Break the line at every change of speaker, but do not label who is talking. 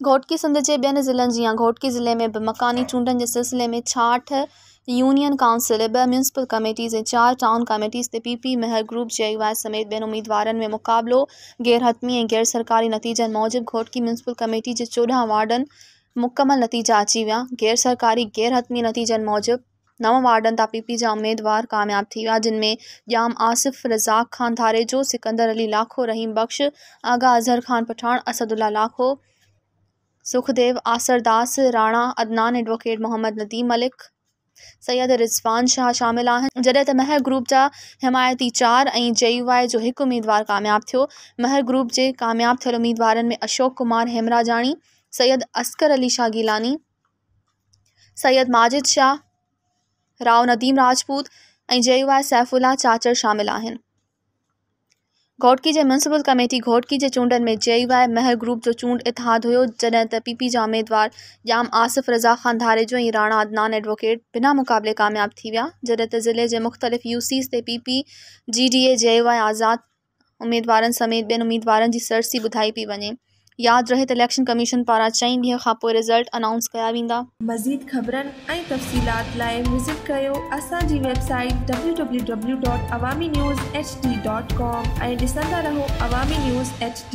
घोटकी सिंध के ॿियनि ज़िलनि जियां घोटकी ज़िले में भी मकानी चूंडनि के सिलसिले में 66 यूनियन काउंसिल, 2 म्यूनसिपल कमेटीज़ ऐं 4 टाउन कमेटीज़ ते पीपी महर ग्रुप JUI समेत ॿियनि उम्मीदवारनि में मुक़ाबिलो गैर हतमी ऐं गैर सरकारी नतीजनि मूजिबि घोटकी म्यूनसिपल कमेटी जे 14 वार्डनि मुकमल नतीजा अची विया। गैर सरकारी गैर हतमी नतीजनि मूजिबि 9 वार्डनि तां पीपी जा उम्मीदवार कामयाब थी विया, जिन में ॼाम आसिफ, रज़ाक खान थारेजो, सिकंदर अली लाखो, रहीम बख्श, आगा अज़हर खान पठान, असदुल्ला लाखो, सुखदेव आसरदास राणा, अदनान एडवोकेट मोहम्मद नदीम मलिक, सैयद रिज़वान शाह शामिल आहिनि, जॾहिं त महर ग्रुप जा हिमायती 4 ऐं JUI जो 1 उम्मीदवार कामयाब थियो। महर ग्रुप जे कामयाब थियल उम्मीदवारनि में अशोक कुमार हेमराजाणी, सैयद असकर अली शाह गीलानी, सैयद माजिद शाह, राव नदीम राजपूत ऐं JUI सैफुल्ला चाचर शामिल आहिनि। घोटकी जे म्यूनसिपल कमेटी घोटकी जे चूंडनि में JUI महर ग्रुप जो चूंड इतिहाद हुयो, जॾहिं त पीपी जा उम्मीदवार ॼाम आसिफ, रज़ाक खान थारेजो ऐं राणा अदनान एडवोकेट बिना मुक़ाबले कामयाब थी विया, जॾहिं त ज़िले जे मुख़्तलिफ़ UCs ते पीपी GDA JUI आज़ाद उम्मीदवारनि समेत ॿियनि उम्मीदवारनि जी सरसी ॿुधाई पई वञे। यादि रहे त इलेक्शन कमीशन पारां 4 ॾींहं खां पोइ रिज़ल्ट अनाउंस कया वेंदा।
मज़ीद ख़बरनि ऐं तफ़सीलात लाइ विज़िट कयो असांजी वेबसाइट www.awamiNewsHD.com ऐं ॾिसंदा रहो अवामी न्यूज़ HD।